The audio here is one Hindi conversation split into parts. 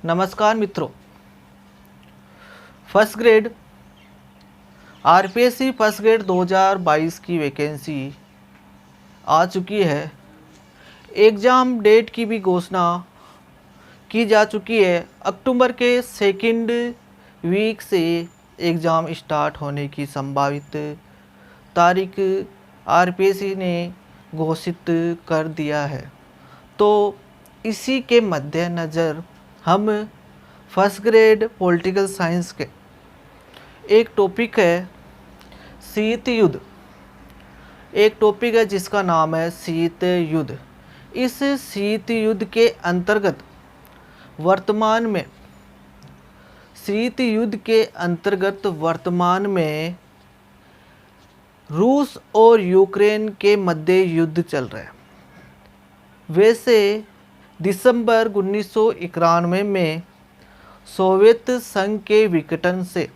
नमस्कार मित्रों, first grade RPSC first grade 2022 की वैकेंसी आ चुकी है। एग्ज़ाम डेट की भी घोषणा की जा चुकी है। अक्टूबर के सेकंड वीक से एग्ज़ाम स्टार्ट होने की संभावित तारीख आरपीएससी ने घोषित कर दिया है। तो इसी के मद्देनज़र हम फर्स्ट ग्रेड पॉलिटिकल साइंस के एक टॉपिक है शीत युद्ध। एक टॉपिक है जिसका नाम है शीत युद्ध। इस शीत युद्ध के अंतर्गत वर्तमान में रूस और यूक्रेन के मध्य युद्ध चल रहा है। वैसे दिसंबर 1991 में सोवियत संघ के विघटन से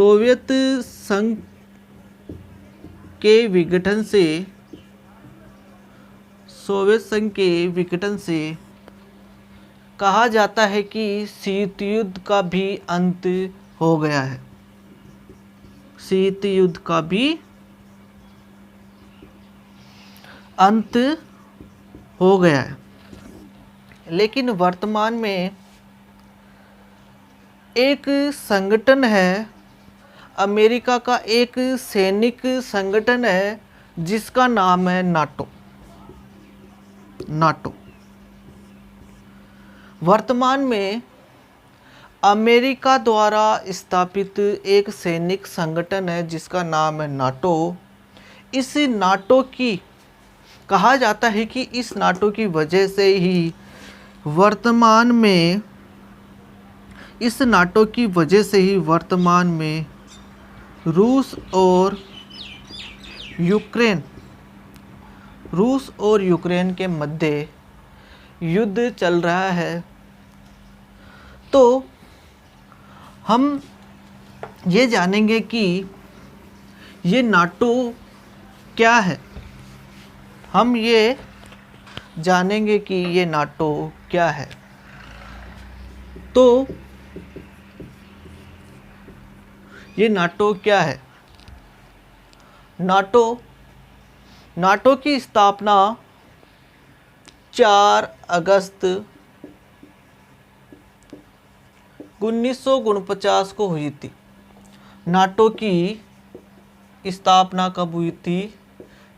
सोवियत संघ के विघटन से कहा जाता है कि शीत युद्ध का भी अंत हो गया है। शीत युद्ध का भी अंत हो गया है। लेकिन वर्तमान में एक संगठन है, अमेरिका का एक सैनिक संगठन है जिसका नाम है नाटो। वर्तमान में अमेरिका द्वारा स्थापित एक सैनिक संगठन है जिसका नाम है नाटो। इस नाटो की कहा जाता है कि इस नाटो की वजह से ही वर्तमान में रूस और यूक्रेन के मध्य युद्ध चल रहा है। तो हम ये जानेंगे कि ये नाटो क्या है। तो ये नाटो क्या है? नाटो की स्थापना 4 अगस्त 1949 को हुई थी। नाटो की स्थापना कब हुई थी?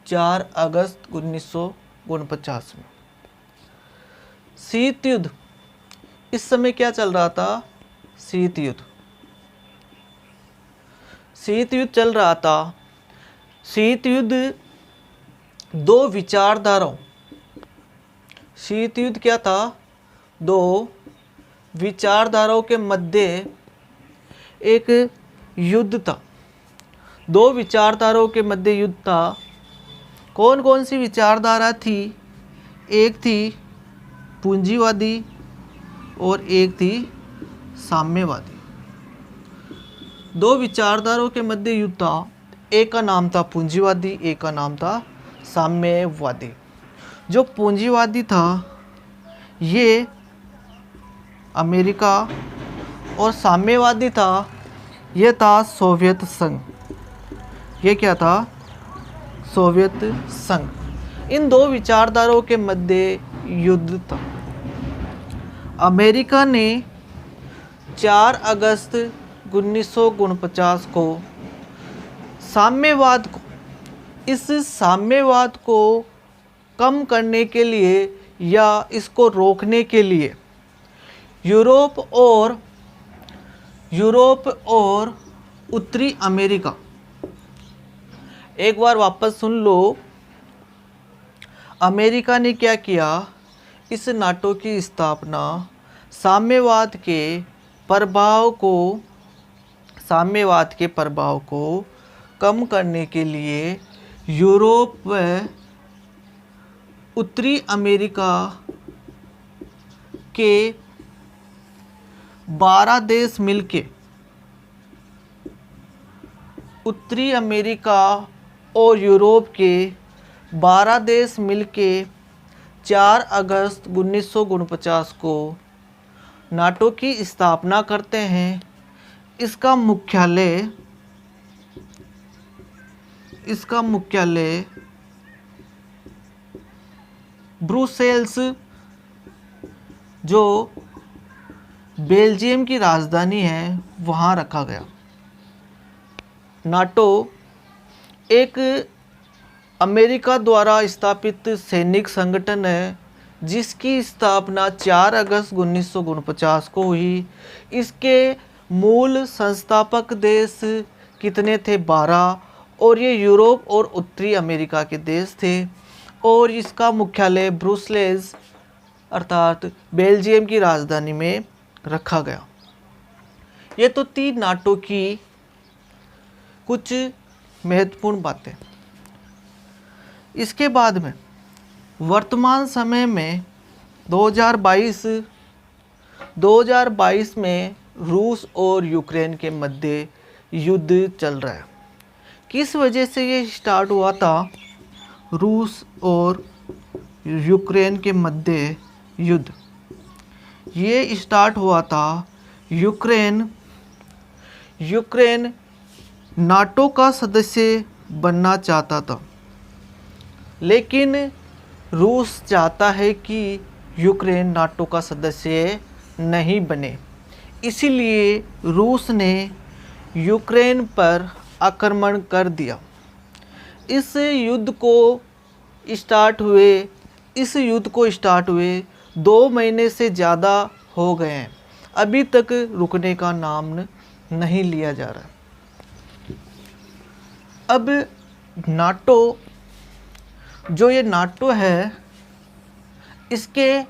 4 अगस्त 1949 में। शीत युद्ध, इस समय क्या चल रहा था? शीत युद्ध चल रहा था। शीत युद्ध दो विचारधाराओं क्या था? दो विचारधाराओं के मध्य एक युद्ध था। दो विचारधाराओं के मध्य युद्ध था। कौन कौन सी विचारधारा थी? एक थी पूंजीवादी और एक थी साम्यवादी। दो विचारधाराओं के मध्य युद्ध था। एक का नाम था पूंजीवादी, एक का नाम था साम्यवादी। जो पूंजीवादी था ये अमेरिका और साम्यवादी था ये था सोवियत संघ। ये क्या था? सोवियत संघ। इन दो विचारधाराओं के मध्य युद्ध था। अमेरिका ने 4 अगस्त 1949 को इस साम्यवाद को कम करने के लिए या इसको रोकने के लिए यूरोप और उत्तरी अमेरिका, एक बार वापस सुन लो, अमेरिका ने क्या किया? इस नाटो की स्थापना साम्यवाद के प्रभाव को कम करने के लिए यूरोप व उत्तरी अमेरिका के 12 देश मिलके उत्तरी अमेरिका और यूरोप के 12 देश मिलके 4 अगस्त 1949 को नाटो की स्थापना करते हैं। इसका मुख्यालय ब्रुसेल्स, जो बेल्जियम की राजधानी है, वहाँ रखा गया। नाटो एक अमेरिका द्वारा स्थापित सैनिक संगठन है, जिसकी स्थापना 4 अगस्त 1949 को हुई। इसके मूल संस्थापक देश कितने थे? 12, और ये यूरोप और उत्तरी अमेरिका के देश थे। और इसका मुख्यालय ब्रुसेल्स अर्थात बेल्जियम की राजधानी में रखा गया। ये तो थी नाटो की कुछ महत्वपूर्ण बातें। इसके बाद में वर्तमान समय में 2022 में रूस और यूक्रेन के मध्य युद्ध चल रहा है। किस वजह से ये स्टार्ट हुआ था? रूस और यूक्रेन के मध्य युद्ध ये स्टार्ट हुआ था। यूक्रेन नाटो का सदस्य बनना चाहता था, लेकिन रूस चाहता है कि यूक्रेन नाटो का सदस्य नहीं बने। इसीलिए रूस ने यूक्रेन पर आक्रमण कर दिया। इस युद्ध को स्टार्ट हुए 2 महीने से ज़्यादा हो गए हैं। अभी तक रुकने का नाम नहीं लिया जा रहा। अब नाटो है, इसके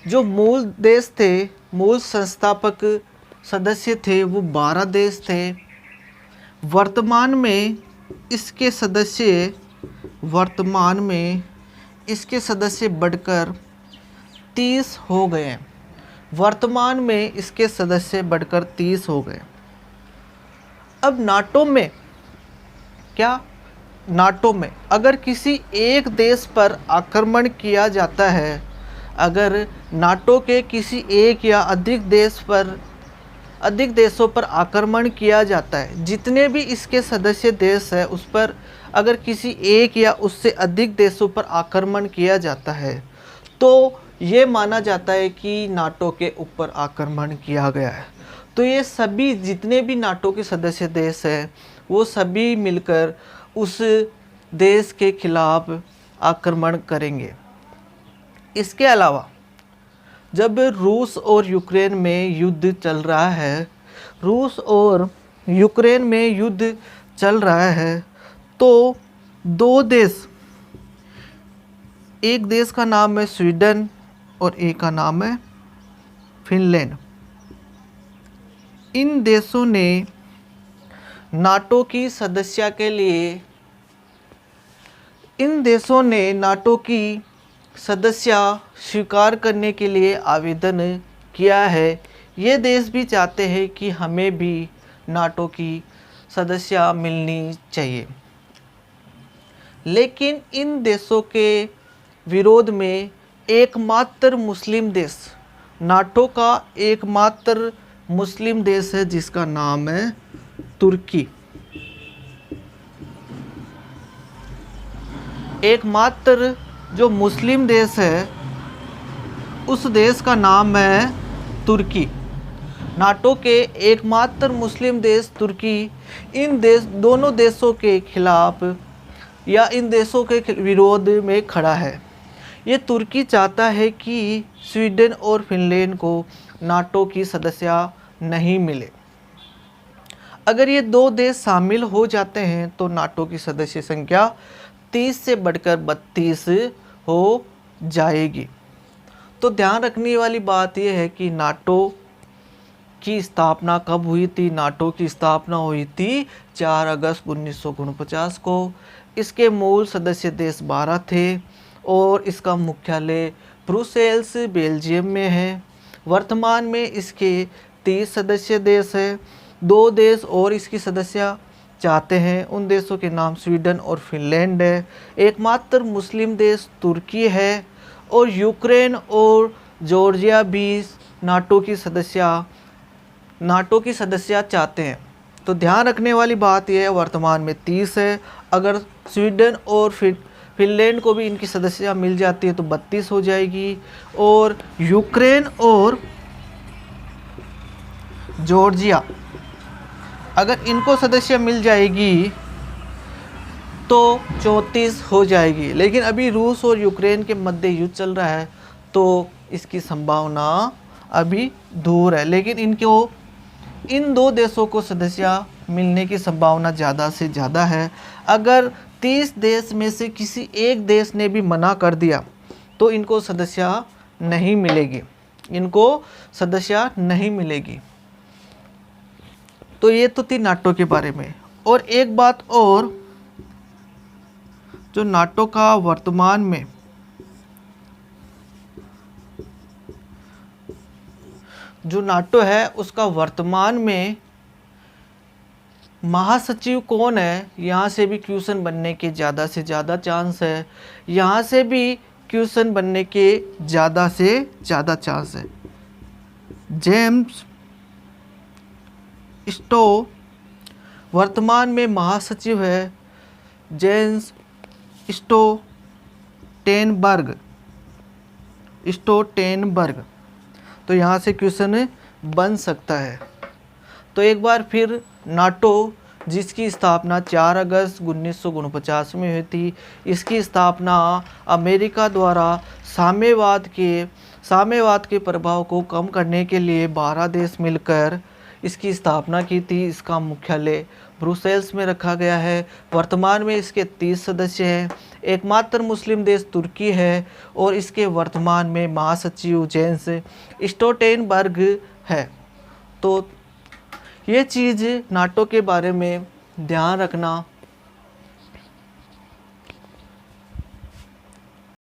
जो मूल देश थे, मूल संस्थापक सदस्य थे, वो 12 देश थे। वर्तमान में इसके सदस्य बढ़कर 30 हो गए हैं। अब नाटो में अगर किसी एक देश पर आक्रमण किया जाता है, अगर नाटो के किसी एक या अधिक देशों पर आक्रमण किया जाता है, जितने भी इसके सदस्य देश हैं उस पर अगर किसी एक या उससे अधिक देशों पर आक्रमण किया जाता है, तो ये माना जाता है कि नाटो के ऊपर आक्रमण किया गया है। तो ये सभी जितने भी नाटो के सदस्य देश हैं, वो सभी मिलकर उस देश के खिलाफ आक्रमण करेंगे। इसके अलावा जब रूस और यूक्रेन में युद्ध चल रहा है, तो 2 देश, एक देश का नाम है स्वीडन और एक का नाम है फिनलैंड। इन देशों ने नाटो की सदस्यता स्वीकार करने के लिए आवेदन किया है। ये देश भी चाहते हैं कि हमें भी नाटो की सदस्यता मिलनी चाहिए, लेकिन इन देशों के विरोध में एकमात्र मुस्लिम देश, नाटो का एकमात्र मुस्लिम देश है, जिसका नाम है तुर्की। एकमात्र जो मुस्लिम देश है, उस देश का नाम है तुर्की। नाटो के एकमात्र मुस्लिम देश तुर्की दोनों देशों के खिलाफ या इन देशों के विरोध में खड़ा है। ये तुर्की चाहता है कि स्वीडन और फिनलैंड को नाटो की सदस्यता नहीं मिले। अगर ये 2 देश शामिल हो जाते हैं तो नाटो की सदस्य संख्या 30 से बढ़कर 32 हो जाएगी। तो ध्यान रखने वाली बात यह है कि नाटो की स्थापना कब हुई थी? नाटो की स्थापना हुई थी 4 अगस्त 1949 को। इसके मूल सदस्य देश 12 थे और इसका मुख्यालय ब्रुसेल्स बेल्जियम में है। वर्तमान में इसके 30 सदस्य देश हैं। 2 देश और इसकी सदस्यता चाहते हैं उन देशों के नाम स्वीडन और फिनलैंड है। एकमात्र मुस्लिम देश तुर्की है और यूक्रेन और जॉर्जिया भी नाटो की सदस्य चाहते हैं। तो ध्यान रखने वाली बात यह है, वर्तमान में 30 है। अगर स्वीडन और फिनलैंड को भी इनकी सदस्यता मिल जाती है तो 32 हो जाएगी, और यूक्रेन और जॉर्जिया अगर इनको सदस्य मिल जाएगी तो 34 हो जाएगी। लेकिन अभी रूस और यूक्रेन के मध्य युद्ध चल रहा है तो इसकी संभावना अभी दूर है, लेकिन इन दो देशों को सदस्य मिलने की संभावना ज़्यादा से ज़्यादा है। अगर 30 देश में से किसी एक देश ने भी मना कर दिया तो इनको सदस्य नहीं मिलेगी। तो ये तो थी नाटो के बारे में। और एक बात और, जो नाटो का वर्तमान में जो नाटो है उसका वर्तमान में महासचिव कौन है, यहाँ से भी क्वेश्चन बनने के ज़्यादा से ज़्यादा चांस है। यहाँ से भी क्वेश्चन बनने के ज़्यादा से ज़्यादा चांस है। जेम्स स्टो वर्तमान में महासचिव है, जेन्स स्टोटेनबर्ग। तो यहाँ से क्वेश्चन बन सकता है। तो एक बार फिर नाटो, जिसकी स्थापना 4 अगस्त 1949 में हुई थी, इसकी स्थापना अमेरिका द्वारा साम्यवाद के प्रभाव को कम करने के लिए 12 देश मिलकर इसकी स्थापना की थी। इसका मुख्यालय ब्रुसेल्स में रखा गया है। वर्तमान में इसके 30 सदस्य हैं। एकमात्र मुस्लिम देश तुर्की है और इसके वर्तमान में महासचिव जेन्स स्टोल्टेनबर्ग है। तो ये चीज़ नाटो के बारे में ध्यान रखना